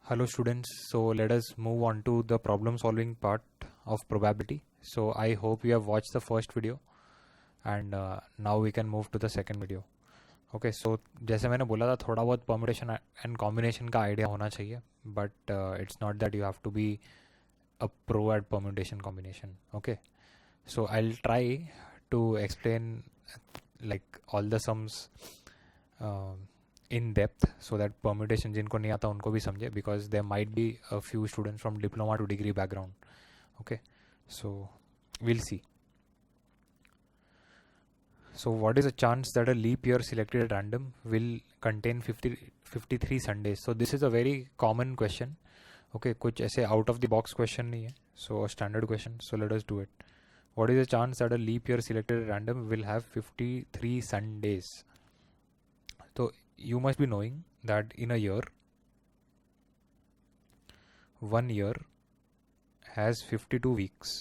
Hello students, so let us move on to the problem solving part of probability. So I hope you have watched the first video and now we can move to the second video. Okay, so जैसे मैंने बोला था थोड़ा बहुत permutation and combination का idea होना चाहिए, but it's not that you have to be a pro at permutation combination. Okay, so I'll try to explain like all the sums in depth so that permutation जिनको नहीं आता उनको भी समझे, because there might be a few students from diploma to degree background. Okay, so we'll see. So what is the chance that a leap year selected at random will contain 53 Sundays? So this is a very common question. Okay, कुछ ऐसे out of the box question नहीं है. So a standard question. So let us do it. What is the chance that a leap year selected at random will have 53 Sundays? So you must be knowing that in a year, one year has 52 weeks.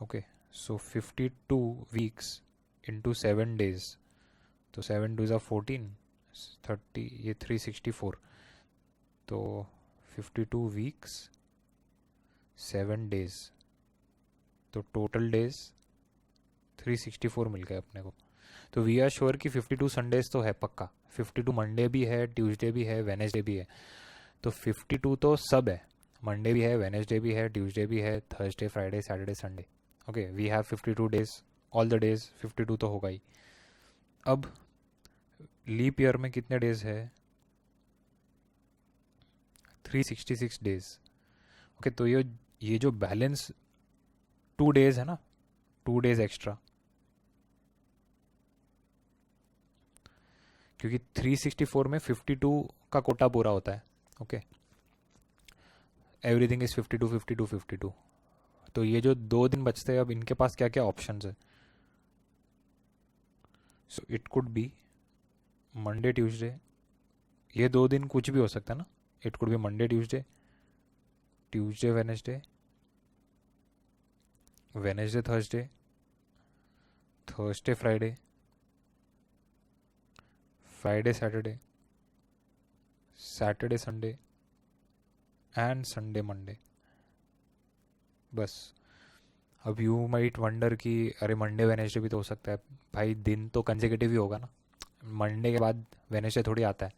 Okay, so 52 weeks into 7 days. तो 7 2s are 14, 30, ये 364. तो 52 weeks, 7 days. तो total days 364 मिल गए अपने को. तो we are sure कि 52 Sundays तो है पक्का. 52 मंडे भी है, ट्यूसडे भी है, वेनेसडे भी है. तो 52 तो सब है. मंडे भी है, वेनेसडे भी है, ट्यूसडे भी है, Thursday, Friday, Saturday, Sunday. Okay, we have 52 days. All the days 52 तो होगा ही. अब लीप ईयर में कितने डेज है? 366 डेज. ओके, तो ये जो बैलेंस 2 डेज है ना, 2 डेज एक्स्ट्रा, क्योंकि 364 में 52 का कोटा पूरा होता है. Okay, everything is 52 52 52. तो ये जो 2 दिन बचते हैं, अब इनके पास क्या क्या ऑप्शंस है? सो it could be Monday Tuesday. ये 2 दिन कुछ भी हो सकता है ना. It could be Monday Tuesday, Tuesday Wednesday, Wednesday Thursday, Thursday Friday, Friday Saturday, Saturday Sunday and Sunday Monday. बस. अब यू माइट वंडर कि अरे मंडे वेनेसडे भी तो हो सकता है. भाई दिन तो कंसेक्यूटिव ही होगा ना. मंडे के बाद वेनेसडे थोड़ी आता है.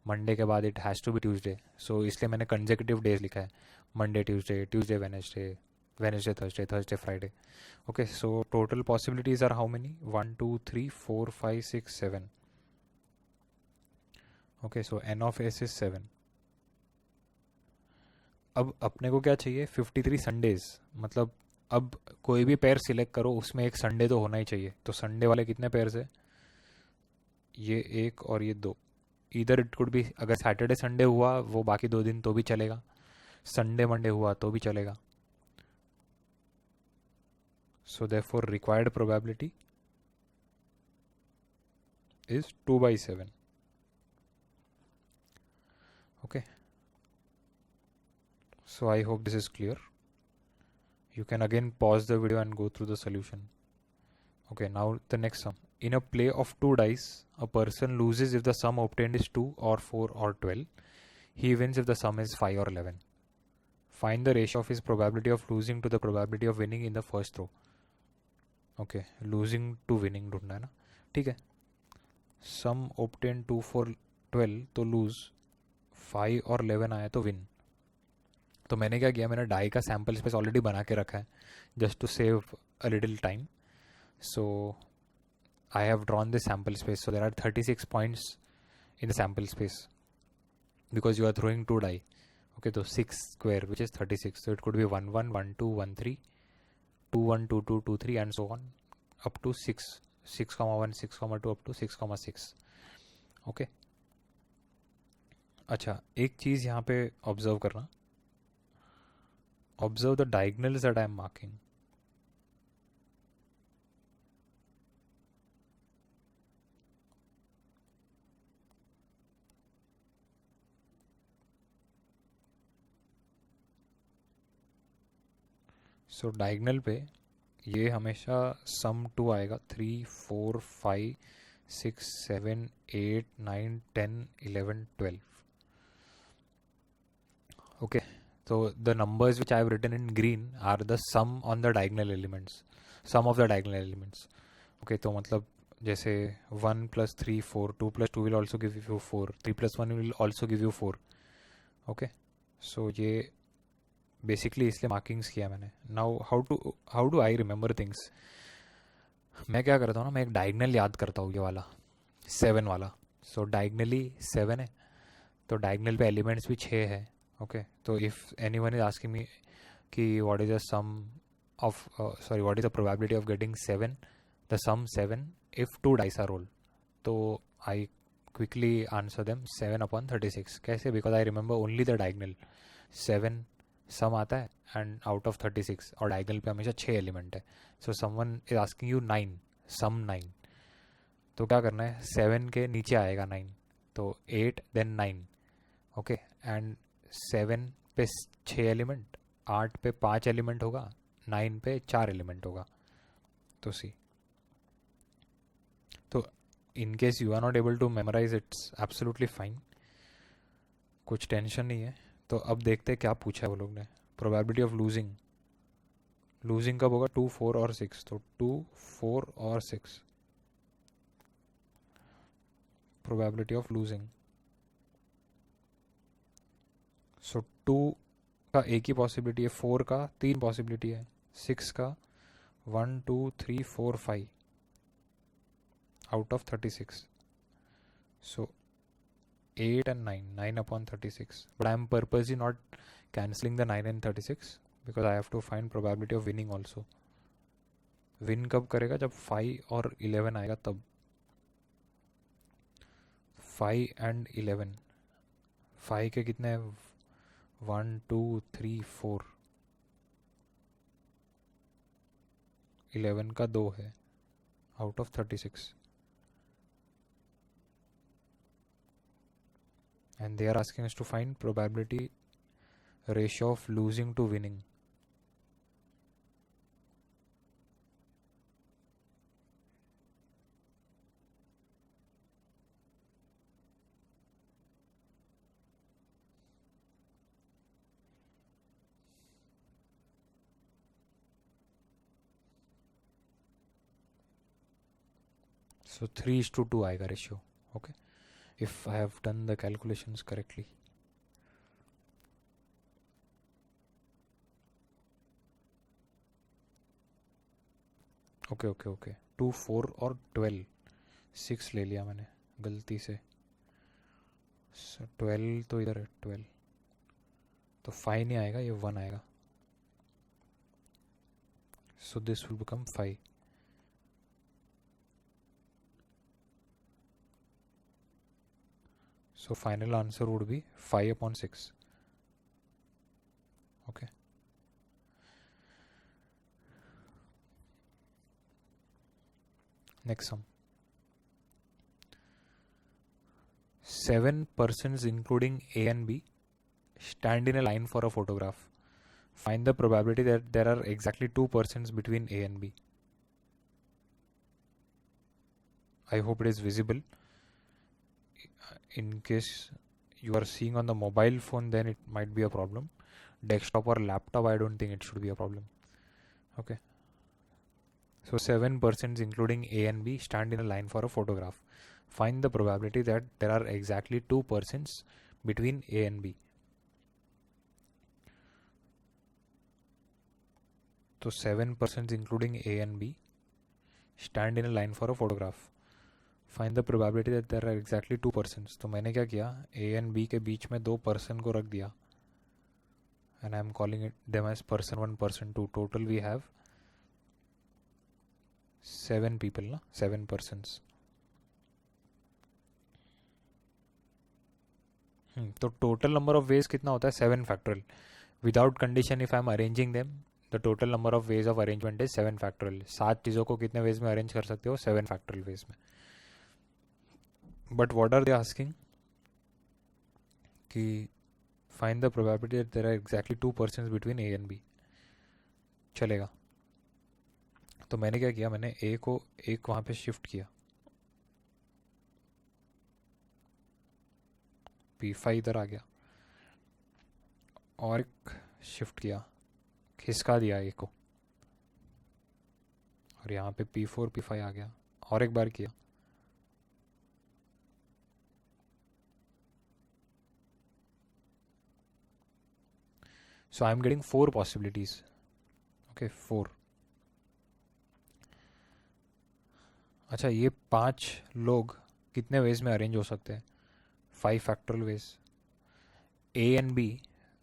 मंडे के बाद it has to be Tuesday. So इसलिए मैंने कंसेक्यूटिव डेज लिखा है. Monday Tuesday, Tuesday Wednesday, Wednesday Thursday, Thursday Friday. Okay, so total possibilities are how many? 1 2 3 4 5 6 7. Okay, so n of s is 7. अब अपने को क्या चाहिए? 53 संडेज. मतलब अब कोई भी पेयर सिलेक्ट करो, उसमें एक संडे तो होना ही चाहिए. तो संडे वाले कितने पेयर्स है? ये 1 और ये 2. इधर इट कुड भी, अगर सैटरडे संडे हुआ वो बाकी 2 दिन तो भी चलेगा. संडे मंडे हुआ तो भी चलेगा. So therefore required probability is 2/7. Okay, so I hope this is clear. You can again pause the video and go through the solution. Okay, now the next sum. In a play of 2 dice, a person loses if the sum obtained is 2 or 4 or 12. He wins if the sum is 5 or 11. Find the ratio of his probability of losing to the probability of winning in the first throw. Okay, losing to winning ढूंढना है ना. ठीक है. Sum obtained 2 4 12 तो lose, 5 और 11 आया तो win. तो मैंने क्या किया, मैंने डाई का सैम्पल स्पेस ऑलरेडी बना के रखा है just to save a little time. So I have drawn this sample space. So there are 36 points in the sample space because you are throwing 2 die. Okay, तो 6 square which is 36. So it could be 1 1 1 2 1 3 2 1 2 2 2 3 and so on up to 6 6,1 6,2 up to 6,6. Okay, अच्छा एक चीज़ यहाँ पे observe करना. Observe the diagonals that I am marking. So diagonal पे ये हमेशा sum 2 आएगा. 3 4 5 6, 7, 8, 9, 10, 11, 12. Okay, so the numbers which I have written in green are the sum on the diagonal elements, sum of the diagonal elements. Okay, तो मतलब जैसे 1 plus 3 4, 2 plus 2 will also give you 4, 3 plus 1 will also give you 4. Okay, so ये basically इसलिए markings किया मैंने. Now how do I remember things. मैं क्या करता हूँ ना, मैं एक डायगनल याद करता हूँ, ये वाला 7 वाला. सो डायगनली 7 है, तो डायगनल पे एलिमेंट्स भी 6 है. ओके, तो if anyone is asking me कि what is the sum of what is the probability of getting 7, the sum 7 if 2 dice are roll, तो आई क्विकली आंसर देम 7/36. कैसे? Because I remember only the diagonal. 7 sum आता है and out of 36, और diagonal पे हमेशा 6 element है. So someone is asking you 9, सम 9, तो क्या करना है, 7 के नीचे आएगा 9, तो 8 देन 9. ओके, एंड 7 पे 6 एलिमेंट, 8 पे 5 एलिमेंट होगा, 9 पे 4 एलिमेंट होगा. तो सी, तो in case you are not able to memorise, it's absolutely fine, कुछ टेंशन नहीं है. तो अब देखते हैं क्या पूछा है वो लोग ने. प्रोबेबिलिटी ऑफ लूजिंग कब होगा? 2, 4 और 6. तो 2, 4 और 6 प्रोबेबिलिटी ऑफ लूजिंग. सो 2 का एक ही पॉसिबिलिटी है, 4 का 3 पॉसिबिलिटी है, 6 का 1, 2, 3, 4, 5 out of 36. So 8 and 9, 9/36. But I am purposely not cancelling the 9 and 36 because I have to find probability of winning also. Win कब करेगा? जब 5 और 11 आएगा तब. 5 and 11, 5 के कितने हैं? 1, 2, 3, 4. 11 का 2 है out of 36. And they are asking us to find probability ratio of losing to winning. So 3:2 आएगा ratio. Okay, if I have done the calculations correctly. Okay 2, 4 और 12, 6 ले लिया मैंने गलती से. 12 तो इधर है, 12, तो 5 नहीं आएगा, ये 1 आएगा. So this will become 5. So final answer would be 5/6. Okay. Next sum. 7 persons including A and B stand in a line for a photograph. Find the probability that there are exactly 2 persons between A and B. I hope it is visible. In case you are seeing on the mobile phone, then it might be a problem. Desktop or laptop, I don't think it should be a problem. Okay. So 7 persons including A and B stand in a line for a photograph. Find the probability that there are exactly 2 persons between A and B. So 7 persons including A and B stand in a line for a photograph. Find the probability that there are exactly 2 persons. तो मैंने क्या किया, A and B के बीच में 2 person को रख दिया, and I am calling it them as person 1, person 2. Total we have 7 people, ना, 7 persons. तो total number of ways कितना होता है? 7 factorial. Without condition, if I am arranging them, the total number of ways of arrangement is 7 factorial. 7 चीज़ों को कितने ways में arrange कर सकते हो? 7 factorial ways में. But what are they asking? कि find the probability that there are exactly 2 persons between A and B. चलेगा. तो मैंने क्या किया, मैंने A को एक वहाँ पे शिफ्ट किया. P5 इधर आ गया और एक शिफ्ट किया, खिसका दिया ए को, और यहाँ पे P4 P5 आ गया और एक बार किया, so I am getting 4 possibilities. Okay, 4. अच्छा, ये 5 लोग कितने वेज में अरेंज हो सकते हैं? 5 factorial ways, A and B.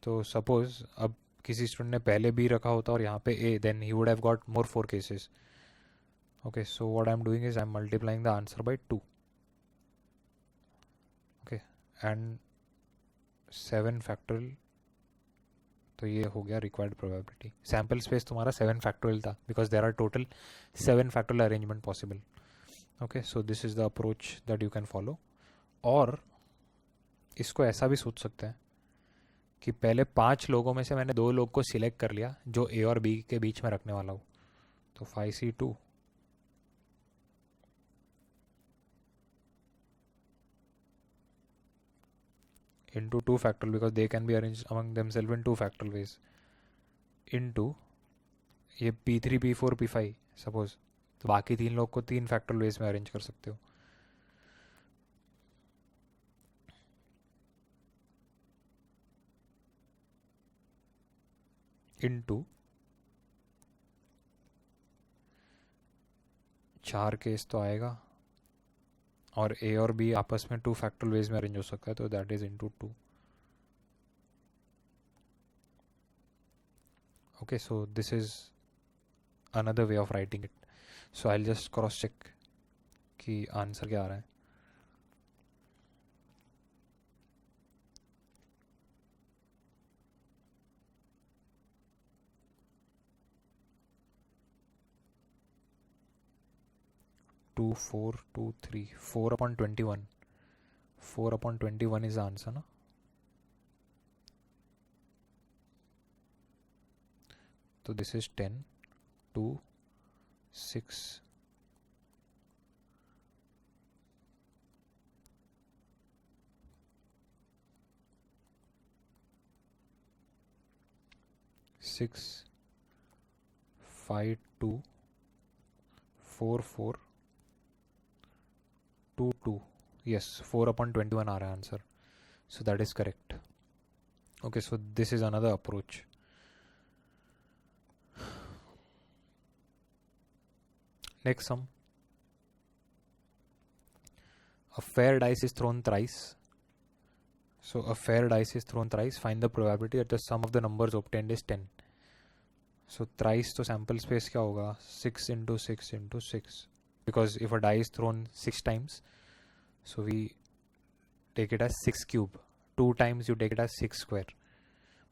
तो सपोज अब किसी स्टूडेंट ने पहले बी रखा होता और यहाँ पे a, then he would have got more 4 cases. Okay, so what I am doing is I am multiplying the answer by 2. Okay, and 7 factorial, तो ये हो गया रिक्वायर्ड प्रोबेबिलिटी. सैम्पल स्पेस तुम्हारा 7 फैक्टोरियल था because there are total 7 factorial arrangement possible. Okay, so this is the approach that you can follow. और इसको ऐसा भी सोच सकते हैं कि पहले 5 लोगों में से मैंने 2 लोग को सिलेक्ट कर लिया जो ए और बी के बीच में रखने वाला हूँ. तो 5C2 into 2 factorial, because they can be arranged among themselves in 2 factorial ways, into ये P3 P4 P5 सपोज, तो बाकी 3 लोग को 3 फैक्टोरियल वेज में अरेंज कर सकते हो. इनटू 4 केस तो आएगा और ए और बी आपस में 2 फैक्टोरियल वेज में अरेंज हो सकता है, तो that is into 2. Okay, so this is another way of writing it. So I will just cross check कि आंसर क्या आ रहा है. टू 4 2 3 4/21. 4/21 is the answer, ना? तो this is 10 2 6 6 5 2 4 4 2 2. yes, 4/21 आ रहा है answer. so that is correct. okay, so this is another approach. Next sum. A fair dice is thrown thrice. So a fair dice is thrown thrice. Find the probability that the sum of the numbers obtained is 10. So thrice तो sample space क्या होगा? 6 into 6 into 6. Because if a die is thrown 6 times, so we take it as 6 cube. 2 times you take it as 6 square.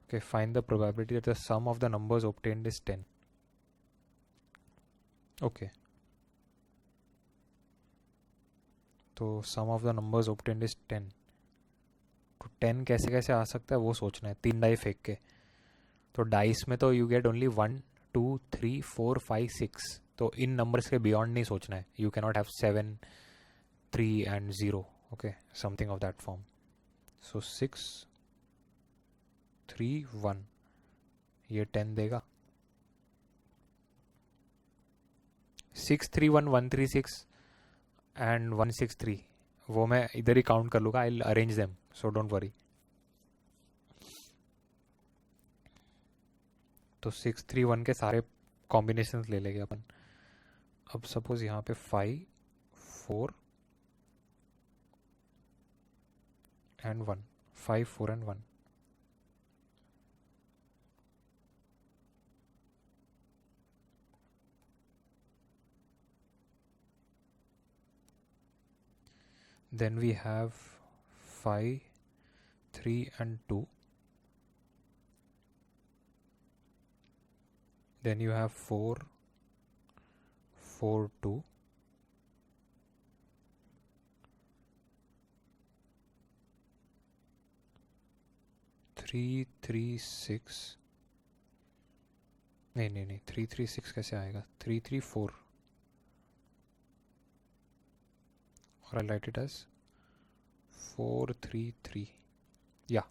Okay, find the probability that the sum of the numbers obtained is 10. Okay. तो sum of the numbers obtained is 10. तो 10 कैसे कैसे आ सकता है वो सोचना है. 3 die फेंक के. तो डाइस में तो यू गेट ओनली 1 2 3 4 5 6. तो इन नंबर्स के बियॉन्ड नहीं सोचना है. You cannot have 7 3 and 0. Okay, something of that form. सो 6 3 1 ये 10 देगा. 6 3 1 1 3 6 and 1 6 3 वो मैं इधर ही काउंट कर लूँगा. I will arrange them, so don't worry. तो 6 3 1 के सारे कॉम्बिनेशंस ले लेंगे अपन. अब सपोज यहाँ पे 5 4 and 1, 5 4 and 1. Then we have 5 3 and 2. Then you have 4 4 2. Three three six. नहीं 3 3 6 कैसे आएगा? 3 3 4. और आई right it as 4 3 3. Yeah.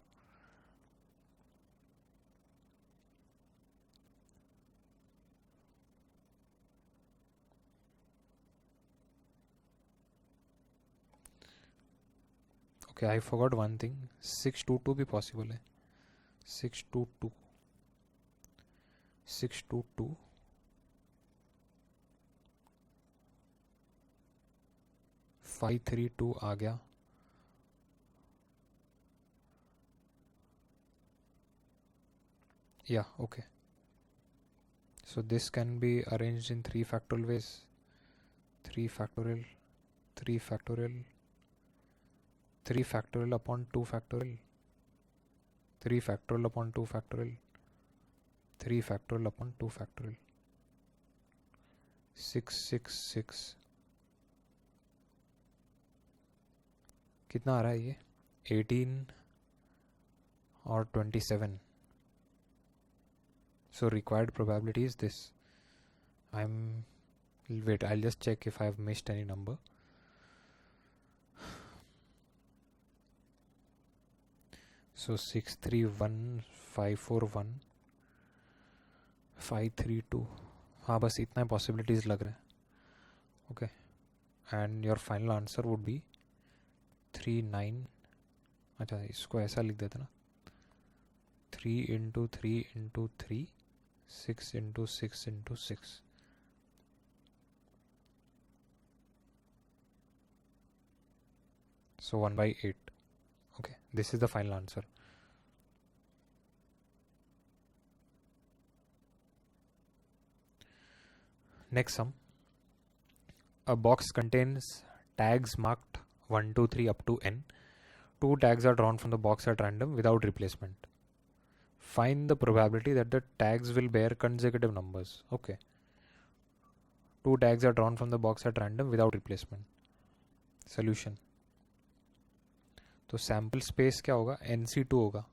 Okay, I forgot one thing. 622 भी possible है. 622 622 532 आ गया. Yeah, okay. So this can be arranged in 3 factorial ways. 3 factorial, 3 factorial, 3 factorial upon 2 factorial, 3 factorial upon 2 factorial, 3 factorial upon 2 factorial. 666 कितना आ रहा है ये? 18 और 27. So required probability is this. Wait, I'll just check if I've missed any number. So 631 541 532. हाँ बस इतना possibilities लग रहा है. Okay, and your final answer would be 39. अच्छा इसको ऐसा लिख देते ना, 3 into 3 into 3, 6 into 6 into 6. So 1/8. Okay, this is the final answer. Next sum. A box contains tags marked 1, 2, 3 up to n. 2 tags are drawn from the box at random without replacement. Find the probability that the tags will bear consecutive numbers. Okay. 2 tags are drawn from the box at random without replacement. Solution. तो sample space क्या होगा? NC2 होगा.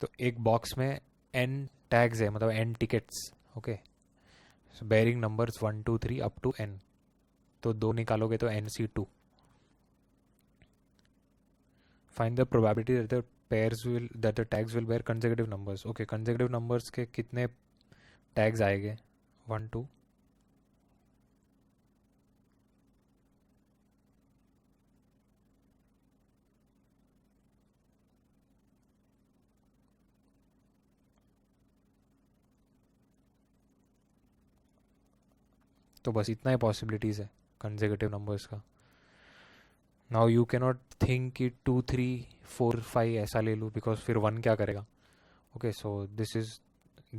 तो एक box में n tags है, मतलब n tickets. Okay, so bearing numbers 1, 2, 3 up to n. तो 2 निकालोगे तो NC2. Find the probability that the tags will bear consecutive numbers. Okay, consecutive numbers के कितने टैग्स आएंगे? 1, 2. तो बस इतना ही पॉसिबिलिटीज़ है कंसेक्यूटिव नंबर्स का. नाउ यू कैनॉट थिंक कि 2, 3, 4, 5 ऐसा ले लूँ, बिकॉज फिर 1 क्या करेगा? Okay, so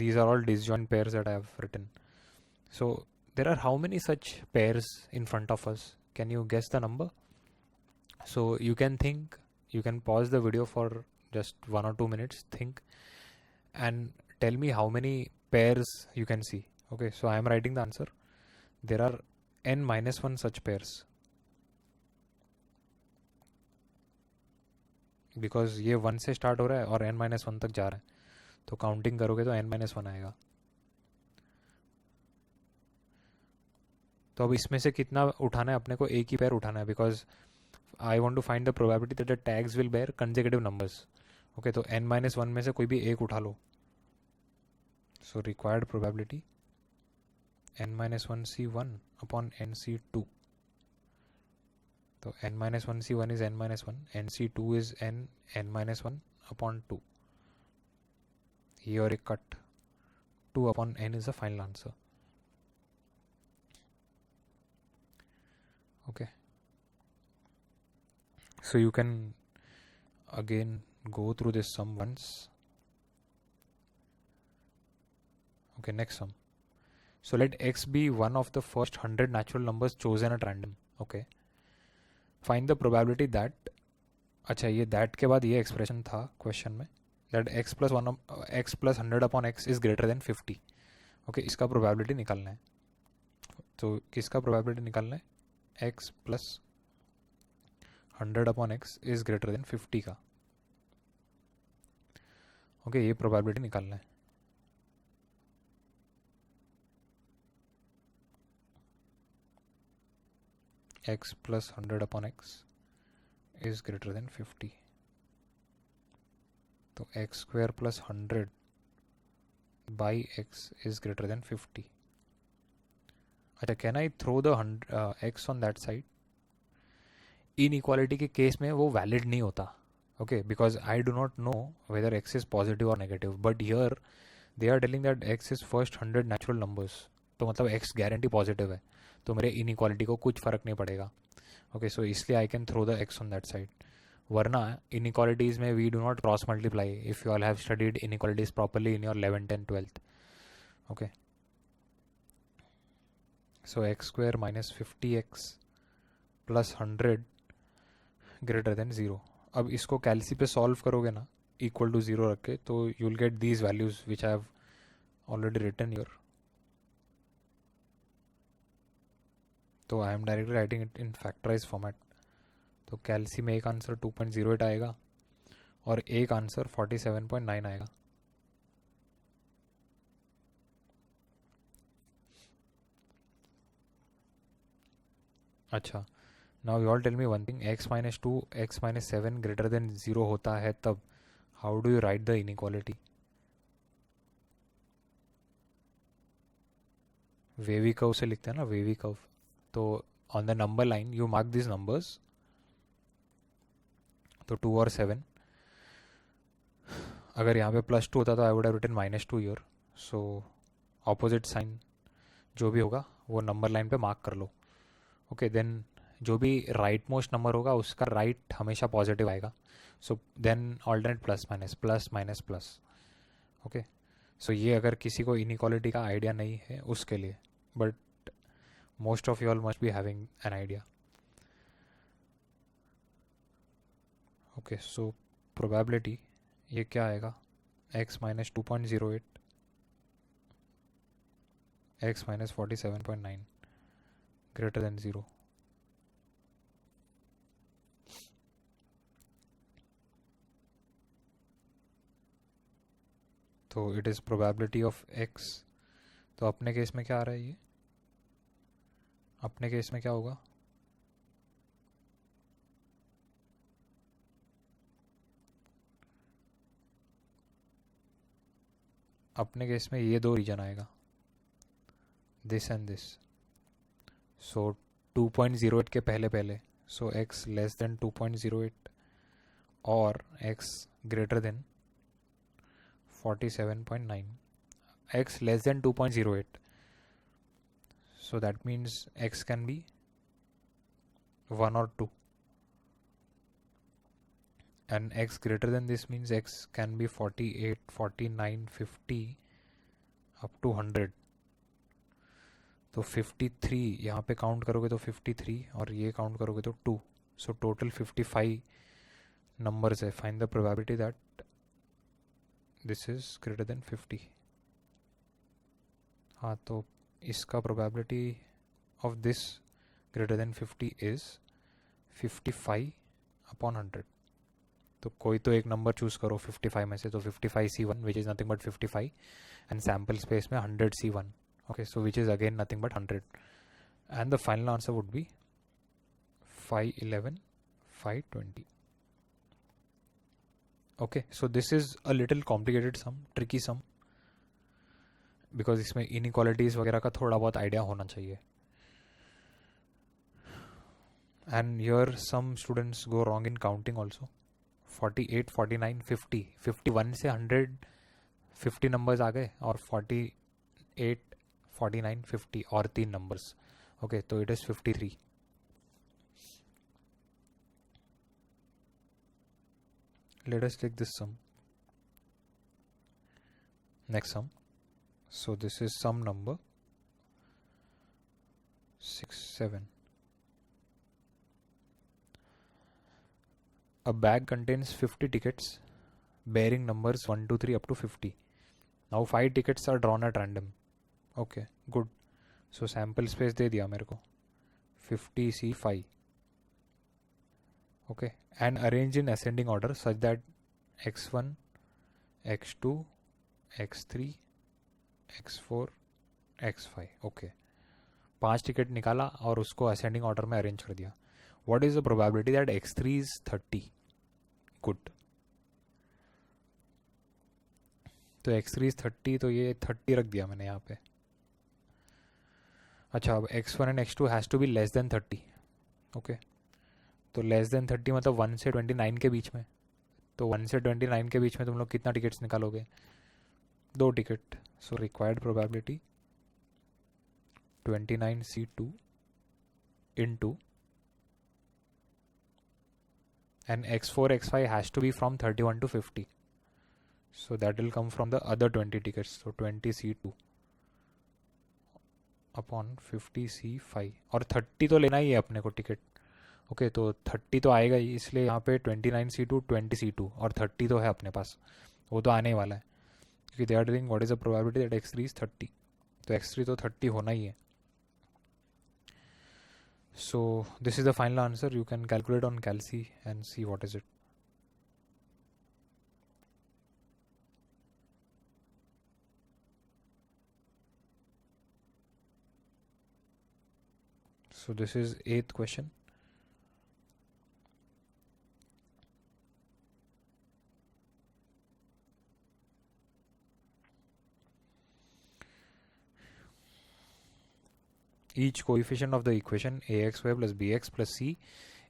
these are all disjoint pairs that I have written. So there are how many such pairs in front of us? Can you guess the number? So you can think, you can pause the video for just 1 or 2 minutes, think, and tell me how many pairs you can see. Okay, so I am writing the answer. There are n minus 1 such pairs. Because ये 1 से start हो रहा है और n-1 तक जा रहा है, तो काउंटिंग करोगे तो n-1 आएगा. तो अब इसमें से कितना उठाना है अपने को? एक ही पेयर उठाना है, because I want to find the probability that the tags will bear consecutive numbers. Okay, तो n-1 में से कोई भी एक उठा लो. So required probability n-1c1 upon nc2. तो n-1c1 is n-1, nc2 is n-1 upon 2. Here a cut. 2 upon n is the final answer. Okay. So you can again go through this sum once. Okay, next sum. So let x be one of the first 100 natural numbers chosen at random. Okay. Find the probability that, अच्छा ये that के बाद ये expression था question में, that x plus 100 upon x is greater than 50. Okay, इसका probability निकालना है. तो किसका probability निकालना है? x plus 100 upon x is greater than 50 का. Okay, ये probability निकालना है. x plus 100 upon x is greater than 50. तो x square plus 100 by x is greater than 50. अच्छा, can I throw the x on that side? Inequality के case में वो valid नहीं होता. Okay, because I do not know whether x is positive और negative, but here they are telling that x is first 100 natural numbers. तो मतलब x guarantee positive है, तो मेरे इन इक्वालिटी को कुछ फर्क नहीं पड़ेगा. ओके, सो इसलिए I can throw the x on that side. वरना इन इक्वालिटीज में we do not cross multiply if you all have studied inequalities properly in your 11th and 12th. Okay, so x square minus 50x plus 100 greater than 0. अब इसको कैलसी पे solve करोगे ना equal to 0 रख के, तो you will get these values which I have already written here. तो I am directly writing it in factorise format. तो कैलसी में एक आंसर 2.08 आएगा और एक आंसर 47.9 आएगा. अच्छा, now you all tell me one thing. x minus 2 x minus 7 greater than 0 होता है तब how do you write the inequality? Wavy curve से लिखते हैं ना, वेवी कर्व. तो on the number line you mark this numbers. तो 2 और 7, अगर यहाँ पे +2 होता तो I would have written -2 here. सो ऑपोजिट साइन जो भी होगा वो नंबर लाइन पे मार्क कर लो. ओके, देन जो भी राइट मोस्ट नंबर होगा उसका राइट हमेशा पॉजिटिव आएगा. So then alternate plus minus plus minus plus. Okay, so ये अगर किसी को इनइक्वालिटी का आइडिया नहीं है उसके लिए, but most of you all must be having an idea. Okay, so probability ये क्या आएगा? x minus 2.08 x minus 47.9 greater than 0. तो it is probability of x. तो अपने केस में क्या आ रहा है? ये अपने केस में क्या होगा? अपने केस में ये दो रीजन आएगा, दिस एंड दिस. सो 2.08 के पहले पहले, सो x लेस देन 2.08 और x greater than 47.9. x less than 2.08, so that means x can be 1 or 2, and x greater than this means x can be 48, 49, 50 up to 100. तो 53 यहाँ पे count करोगे तो 53 और ये काउंट करोगे तो 2. सो टोटल 55 नंबर्स है. Find the probability that this is greater than 50. हाँ, तो इसका probability of this greater than 50 is 55 upon 100. तो कोई तो एक नंबर चूज करो 55 में से. तो 55C1 which is nothing but 55 and sample space में 100C1. okay, so which is again nothing but 100, and the final answer would be 511 520. okay, so this is a little complicated sum, tricky sum, because इसमें inequalities वगैरह का थोड़ा बहुत idea होना चाहिए. and here some students go wrong in counting also. 48, 49, 50, 51 से 100 50 numbers आ गए और 48, 49, 50 और 3 नंबर्स. ओके, तो it is 53. let us take this sum. Next sum. So this is sum number 6, 7. A bag contains 50 tickets bearing numbers 1 to 3 up to 50. Now 5 tickets are drawn at random. Okay, good. So sample space दे दिया मेरे को 50C5. okay, and arrange in ascending order such that x1, x2, x3, x4, x5. okay, 5 ticket निकाला और उसको ascending order में arrange कर दिया. What is the probability that x3 is 30? Good. तो x3 is 30, तो ये 30 रख दिया मैंने यहाँ पे. अच्छा, अब x1 and x2 has to be less than 30. Okay, तो लेस देन 30 मतलब 1 से 29 के बीच में. तो 1 से 29 के बीच में तुम लोग कितना टिकट्स निकालोगे? 2 ticket. So required probability 29C2 into, and x4 x5 has to be from 31 to 50, so that will come from the other 20 tickets. So 20C2 upon 50C5, और 30 तो लेना ही है अपने को टिकट. ओके, तो 30 तो आएगा ही, इसलिए यहाँ पे 29C2 20C2 और 30 तो है अपने पास, वो तो आने ही वाला है क्योंकि they are doing what is the probability that x3 is 30. तो x3 तो 30 होना ही है. So this is the final answer. You can calculate on Calci and see what is it. So this is 8th question. Each coefficient of the equation axy plus bx plus c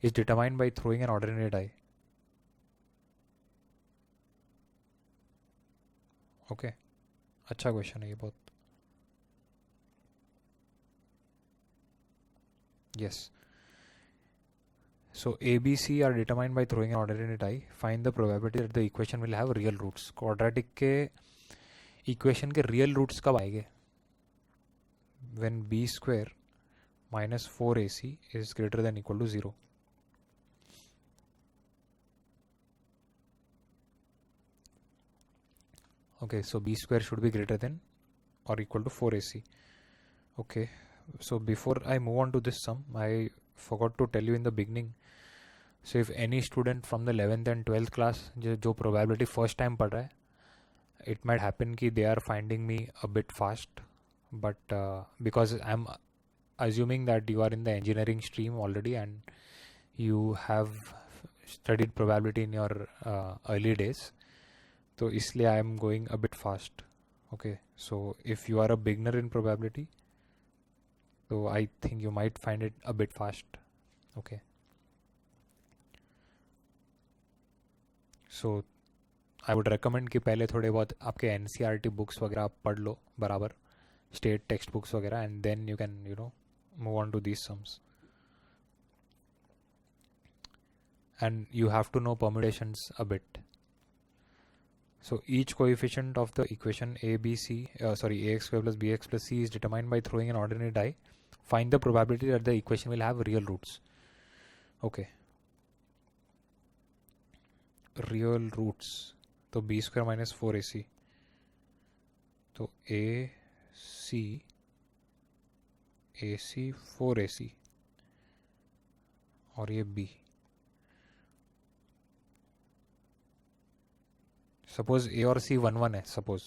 is determined by throwing an ordinary die. Okay, अच्छा question है ये बहुत. Yes. So a, b, c are determined by throwing an ordinary die. Find the probability that the equation will have real roots. Quadratic के equation के real roots कब आएंगे? When b square minus 4ac is greater than equal to 0. Okay, so b square should be greater than or equal to 4ac. Okay, so before I move on to this sum, I forgot to tell you in the beginning. So if any student from the 11th and 12th class जो probability first time पढ़ रहा है, it might happen कि they are finding me a bit fast, but because I'm assuming that you are in the engineering stream already and you have studied probability in your early days, तो इसलिए I am going a bit fast. Okay, so if you are a beginner in probability, so I think you might find it a bit fast. Okay, so I would recommend कि पहले थोड़े बहुत आपके NCERT books वगैरह आप पढ़ लो बराबर, state text books वगैरह, and then you can move on to these sums. And you have to know permutations a bit. So each coefficient of the equation ax square plus bx plus c is determined by throwing an ordinary die. Find the probability that the equation will have real roots. Okay. Real roots. तो b square minus 4ac. तो ac 4ac और ये b. Suppose a और c 1 1 है suppose,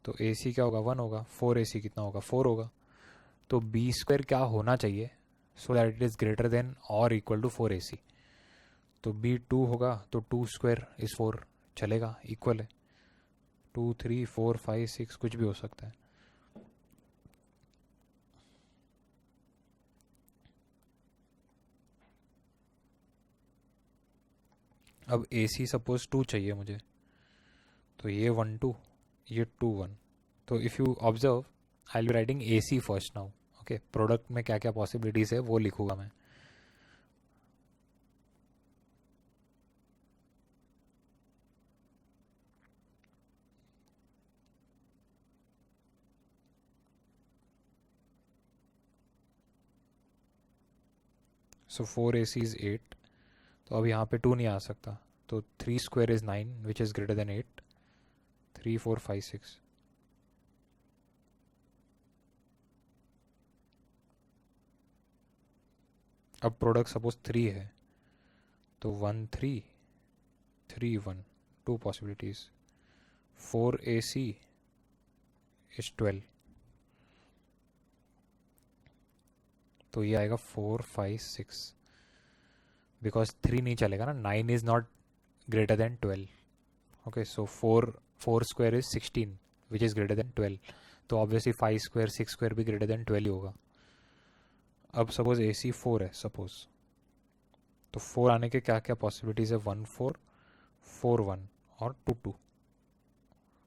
तो ac क्या होगा? 1 होगा. 4ac कितना होगा? 4 होगा. तो b स्क्वायर क्या होना चाहिए so that it is greater then और इक्वल टू 4ac? तो b 2 होगा, तो 2 स्क्वायर इज 4, चलेगा, इक्वल है. 2 3 4 5 6 कुछ भी हो सकता है. अब AC सपोज 2 चाहिए मुझे, तो ये 1 2, ये 2 1. तो if you observe I will be writing AC first now. Okay, product में क्या क्या पॉसिबिलिटीज़ है वो लिखूंगा मैं. सो 4AC इज 8, तो अब यहाँ पे 2 नहीं आ सकता, तो 3 square is 9 which is greater than 8. 3 4 5 6. अब प्रोडक्ट सपोज 3 है, तो 1 3 3 1, 2 पॉसिबिलिटीज. 4AC इज 12, तो ये आएगा 4 5 6. बिकॉज 3 नहीं चलेगा ना, 9 is not greater than 12. Okay, so 4 square is 16 which is greater then 12. तो ऑब्वियसली 5 स्क्वायर 6 स्क्वायर भी ग्रेटर देन 12 ही होगा. अब सपोज AC 4 है सपोज, तो 4 आने के क्या क्या पॉसिबिलिटीज है? 1 4 4 1 और 2 2.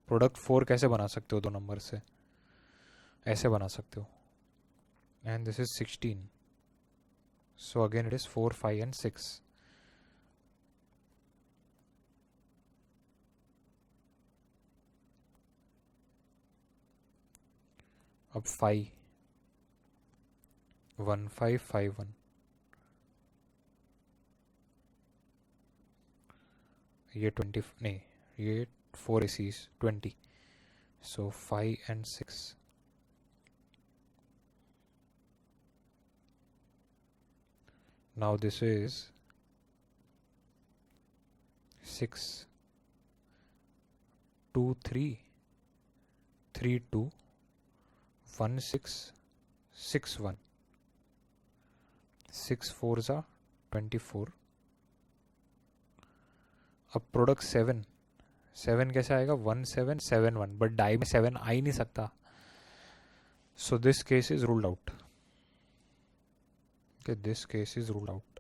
प्रोडक्ट 4 कैसे बना सकते हो दो नंबर से? ऐसे बना सकते हो. And this is 16. So again it is 4 5 and 6. अब 5 1 5 5 1. ये 20 नहीं, ये 4 ACs 20. So 5 and 6. Now this is 6 2 3 3 2 1 6 6 1. 6 4 जा 24. अब प्रोडक्ट 7 7 कैसे आएगा? 1 7 7 1. बट डाई में 7 आ ही नहीं सकता. So this case is ruled out. Okay, this case is ruled out.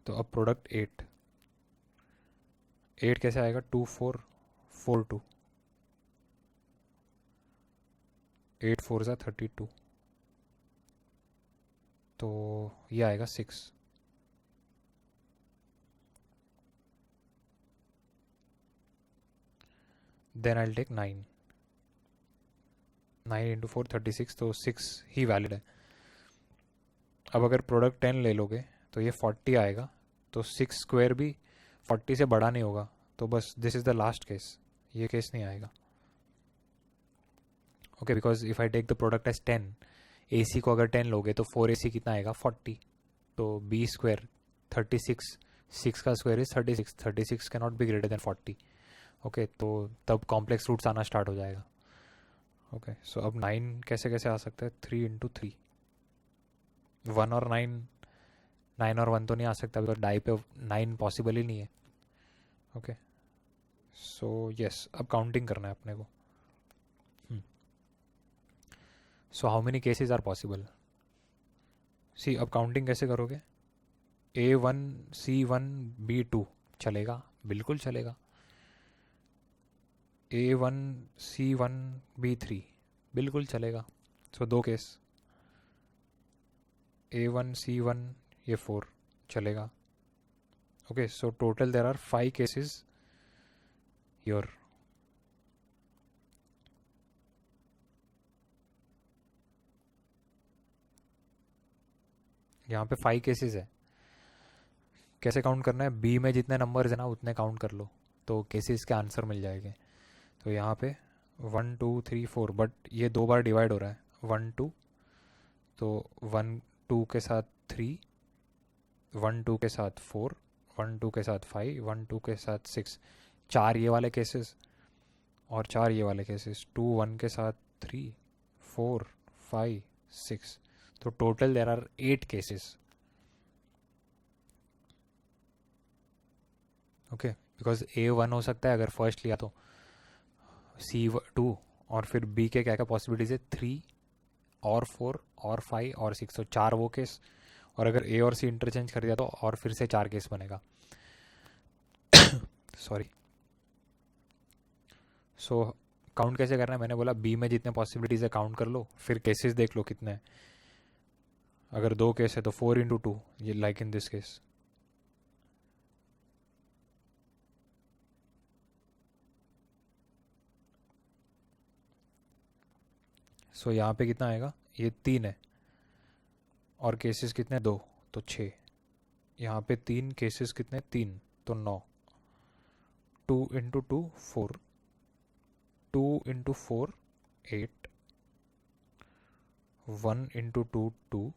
तो अब प्रोडक्ट 8 8 कैसे आएगा? 2 4 4 2. 8 4 जा 32. तो ये आएगा 6. Then I will take 9. 9 into 4 36. तो 6 ही वैलिड है. अब अगर प्रोडक्ट 10 ले लोगे तो ये 40 आएगा. तो 6 स्क्वायर भी 40 से बड़ा नहीं होगा. तो बस this is the last case. ये केस नहीं आएगा. Okay, because if I take the product as 10, AC को अगर 10 लोगे तो 4AC कितना आएगा? 40. तो B स्क्वायर 36. 6 का square is 36. 36 can not be greater than 40. Okay, तो तब कॉम्प्लेक्स रूट्स आना स्टार्ट हो जाएगा. ओके, सो अब 9 कैसे कैसे आ सकता है? 3 इंटू 3. 1 और 9 9 और 1 तो नहीं आ सकता बिकॉज डाई पे 9 पॉसिबल ही नहीं है. ओके, सो यस, अब काउंटिंग करना है अपने को. So how many cases are possible? See, अब काउंटिंग कैसे करोगे? A1 C1 B2 चलेगा, बिल्कुल चलेगा. A1 C1 B3 बिल्कुल चलेगा. सो दो केस. A1 C1 ये 4 चलेगा. Okay, so total there are 5 cases your. यहाँ पे 5 केसेस है. कैसे काउंट करना है? B में जितने नंबर्स है ना उतने काउंट कर लो, तो केसेस के आंसर मिल जाएंगे. तो यहाँ पे 1 2 3 4, बट ये 2 बार डिवाइड हो रहा है. 1 2, तो 1 2 के साथ 3, 1 2 के साथ 4, 1 2 के साथ 5, 1 2 के साथ 6. 4 ये वाले केसेस और 4 ये वाले केसेस. 2 1 के साथ 3 4 5 6. तो total there are 8 cases. Okay, because A1 हो सकता है अगर फर्स्ट लिया तो, C2 और फिर B के क्या क्या पॉसिबिलिटीज है? 3 और 4 और 5 और 6. तो 4 वो केस, और अगर A और C इंटरचेंज कर दिया तो और फिर से 4 केस बनेगा. सॉरी. सो काउंट कैसे करना है? मैंने बोला B में जितने पॉसिबिलिटीज है काउंट कर लो, फिर केसेस देख लो कितने हैं. अगर 2 केस है तो 4 इंटू 2, ये लाइक इन दिस केस. सो यहाँ पे कितना आएगा? ये 3 है और केसेस कितने? 2, तो 6. यहाँ पे 3 केसेस कितने? 3, तो 9. 2 इंटू 2 4, 2 इंटू 4 8, 1 इंटू 2 2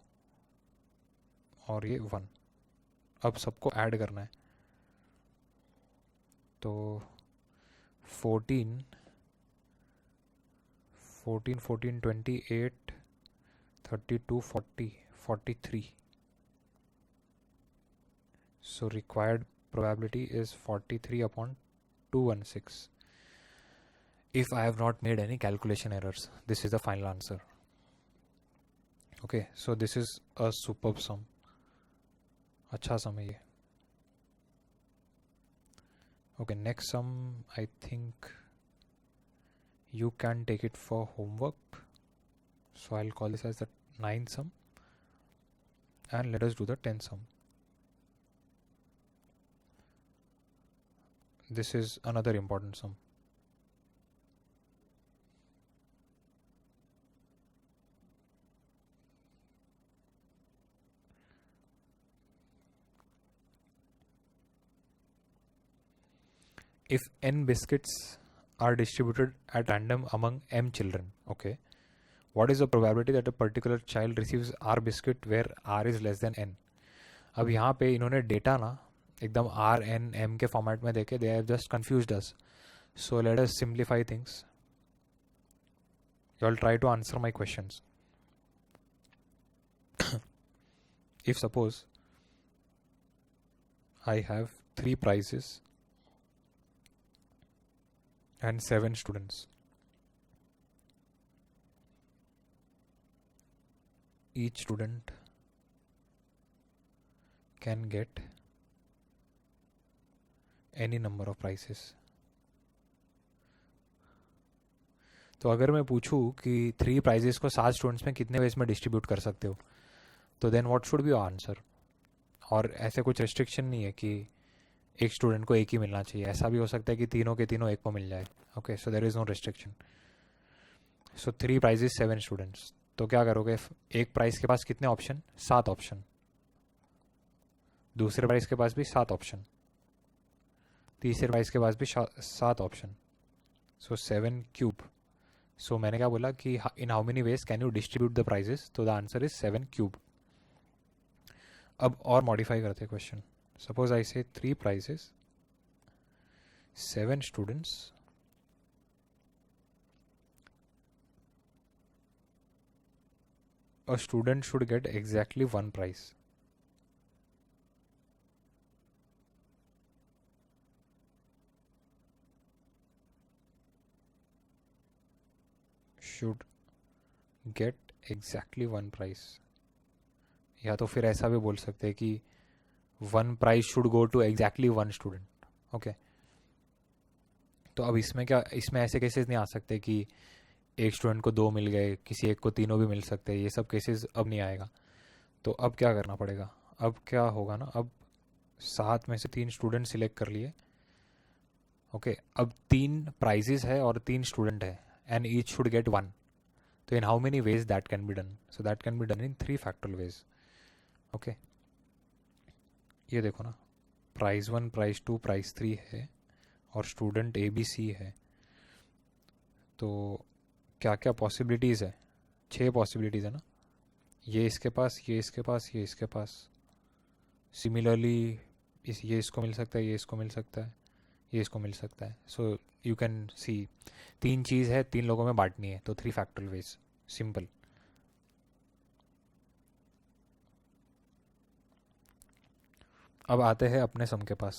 और ये 1. अब सबको ऐड करना है. तो 14 14 14 28 32 40 43. So required probability is 43 upon 216. If I have not made any calculation errors, this is the final answer. Okay, so this is a superb sum. अच्छा sum है ये. Okay, next sum I think you can take it for homework. So I'll call this as the 9th sum, and let us do the 10th sum. This is another important sum. If n biscuits are distributed at random among m children, okay, what is the probability that a particular child receives r biscuit where r is less than n? अब यहाँ पे इन्होंने data ना एकदम r n m के format में देके they have just confused us. So let us simplify things. You all try to answer my questions. If suppose I have 3 prizes and 7 students, each student can get any number of prizes. तो अगर मैं पूछूं कि 3 prizes को 7 students में कितने veg में distribute कर सकते हो, तो then what should be your answer? और ऐसे कुछ रिस्ट्रिक्शन नहीं है कि एक स्टूडेंट को एक ही मिलना चाहिए. ऐसा भी हो सकता है कि तीनों के तीनों एक को मिल जाए. Okay, so there is no restriction. So 3 prizes 7 students. तो क्या करोगे? एक प्राइज के पास कितने ऑप्शन? 7 ऑप्शन. दूसरे प्राइज के पास भी 7 ऑप्शन. तीसरे प्राइज के पास भी 7 ऑप्शन. सो 7 क्यूब. सो मैंने क्या बोला कि in how many ways can you distribute the prizes? तो द आंसर इज 7 क्यूब. अब और मॉडिफाई करते हैं क्वेश्चन. सपोज आई से 3 prizes 7 students, a student should get exactly 1 prize. Should get exactly 1 prize. या तो फिर ऐसा भी बोल सकते हैं कि 1 prize should go to exactly 1 student. Okay, तो अब इसमें क्या, इसमें ऐसे केसेस नहीं आ सकते कि एक स्टूडेंट को 2 मिल गए, किसी एक को तीनों भी मिल सकते हैं. ये सब केसेस अब नहीं आएगा. तो अब क्या करना पड़ेगा? अब क्या होगा ना, अब 7 में से 3 स्टूडेंट सिलेक्ट कर लिए. ओके, अब 3 प्राइजेस है और 3 स्टूडेंट है एंड ईच शुड गेट 1. तो इन how many ways that can be done? So that can be done in 3 factorial veg. Okay, ये देखो ना, प्राइज 1, प्राइज 2, प्राइज 3 है और स्टूडेंट ए बी सी है. तो क्या क्या पॉसिबिलिटीज़ है? 6 पॉसिबिलिटीज़ है ना. ये इसके पास, ये इसके पास, ये इसके पास. सिमिलरली ये इसको मिल सकता है, ये इसको मिल सकता है, ये इसको मिल सकता है. सो यू कैन सी 3 चीज़ है, 3 लोगों में बांटनी है, तो 3 फैक्टोरियल वेज. सिंपल. अब आते हैं अपने सम के पास.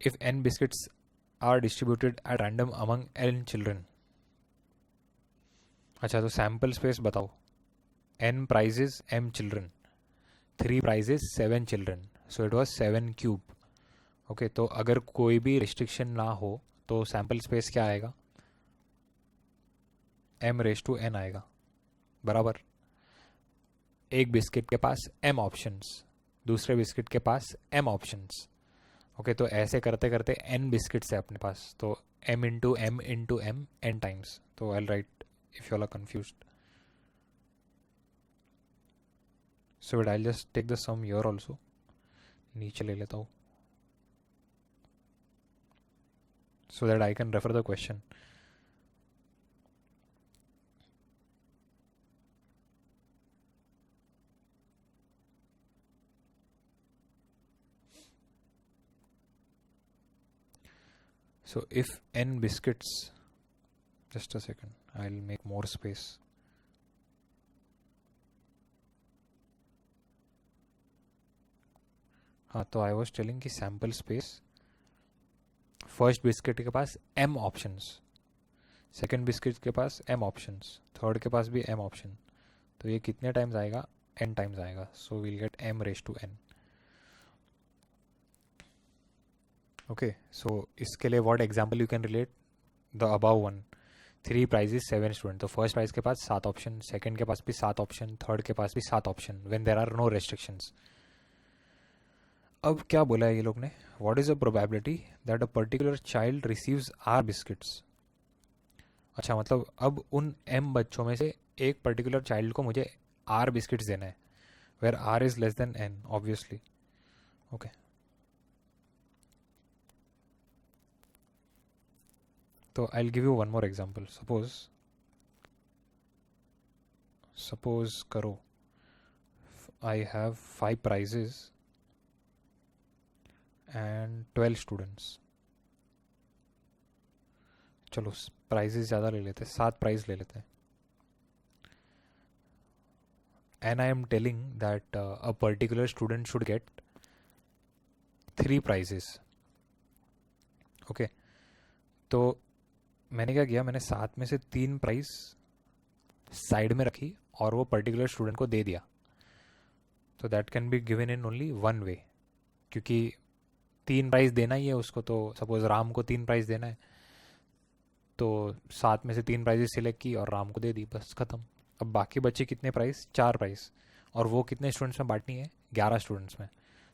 If n biscuits are distributed at random among n children. अच्छा, तो सैम्पल स्पेस बताओ. n prizes m children, 3 prizes 7 children, so it was 7 cube. Okay, तो अगर कोई भी रिस्ट्रिक्शन ना हो तो सैम्पल स्पेस क्या आएगा? m⁻n आएगा. बराबर. एक बिस्किट के पास m ऑप्शंस, दूसरे बिस्किट के पास m ऑप्शंस. ओके, तो ऐसे करते करते n बिस्किट्स है अपने पास, तो m into m into m n times. तो I write if you are confused. So I just take the sum here also. नीचे ले लेता हूँ so that I can refer the question. So if n biscuits, just a second, I'll make more space. हाँ, तो I was telling कि sample space, first biscuit के पास m options, second biscuit के पास m options, third के पास भी m option, तो ये कितने टाइम्स आएगा, n टाइम्स आएगा, so we'll get m raise to n. Okay, so इसके लिए what example you can relate the above one. 3 prizes 7 student, तो फर्स्ट प्राइज के पास 7 ऑप्शन, सेकंड के पास भी 7 ऑप्शन, थर्ड के पास भी 7 option when there are no restrictions. अब क्या बोला है ये लोग ने, what is the probability that a particular child receives r biscuits. अच्छा, मतलब अब उन m बच्चों में से एक पर्टिकुलर चाइल्ड को मुझे r बिस्किट्स देना है, where r is less than n obviously. Okay, तो I will give you one more example. Suppose करो I have 5 prizes and 12 students. चलो प्राइजेस ज़्यादा ले लेते हैं, 7 प्राइज ले लेते हैं. And I am telling that a particular student should get 3 prizes. Okay, तो मैंने क्या किया, मैंने 7 में से 3 प्राइज साइड में रखी और वो पर्टिकुलर स्टूडेंट को दे दिया. तो that can be given in only one way, क्योंकि 3 प्राइज देना ही है उसको. तो सपोज राम को 3 प्राइज देना है, तो 7 में से 3 प्राइजेस सिलेक्ट की और राम को दे दी, बस खत्म. अब बाकी बच्चे कितने प्राइज, 4 प्राइज, और वो कितने स्टूडेंट्स में बांटनी है, 11 स्टूडेंट्स में.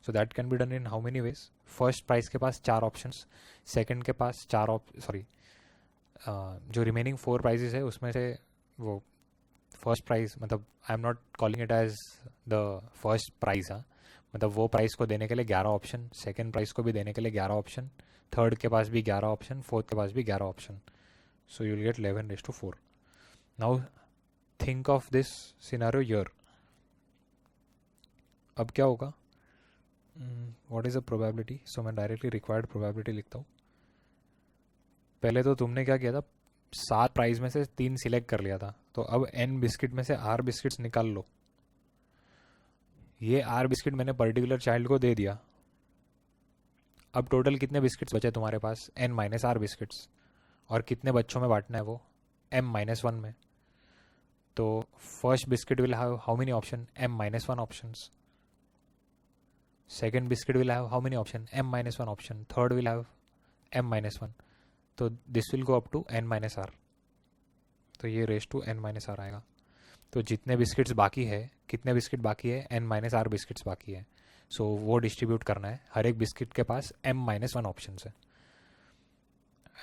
So that can be done in how many ways. First prize के पास 4 ऑप्शंस, सेकंड के पास जो रिमेनिंग 4 प्राइजेस है उसमें से वो फर्स्ट प्राइज, मतलब I am not calling it as the first prize, हाँ, मतलब वो प्राइज को देने के लिए 11 ऑप्शन, सेकंड प्राइज को भी देने के लिए 11 ऑप्शन, थर्ड के पास भी 11 ऑप्शन, फोर्थ के पास भी 11 option. So you'll get 11:4. Now think of this scenario here. अब क्या होगा, what is the probability? So मैं directly required probability लिखता हूँ. पहले तो तुमने क्या किया था, 7 प्राइज में से 3 सिलेक्ट कर लिया था, तो अब n बिस्किट में से r बिस्किट्स निकाल लो. ये r बिस्किट मैंने पर्टिकुलर चाइल्ड को दे दिया. अब टोटल कितने बिस्किट्स बचे तुम्हारे पास, n माइनस r बिस्किट्स, और कितने बच्चों में बांटना है वो, m-1 में. तो first biscuit will have how many option, m-1 options. Second biscuit will have how many option, m-1 option. Third will have m-1. तो this will go up to n-r. तो ये रेस टू n-r आएगा. तो जितने biscuits बाकी है, कितने biscuit बाकी है, n-r बिस्किट्स बाकी है. सो वो डिस्ट्रीब्यूट करना है. हर एक बिस्किट के पास m-1 ऑप्शन है,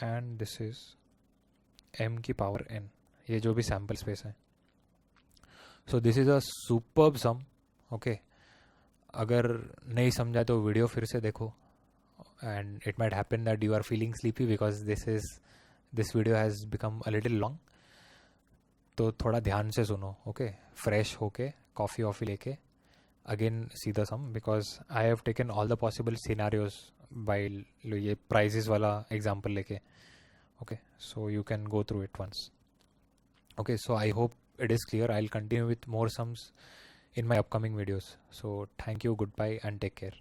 एंड दिस इज m की पावर n, ये जो भी सैम्पल स्पेस है. So this is a superb sum. Okay, अगर नहीं समझा तो वीडियो फिर से देखो, and it might happen that you are feeling sleepy because this video has become a little long. तो थोड़ा ध्यान से सुनो. ओके, फ्रेश होके कॉफ़ी वॉफ़ी लेके again see the sum, because I have taken all the possible scenarios by ये prices वाला एग्जाम्पल लेके. Okay, so you can go through it once. Okay, so I hope it is clear. I'll continue with more sums in my upcoming videos. So thank you, goodbye, and take care.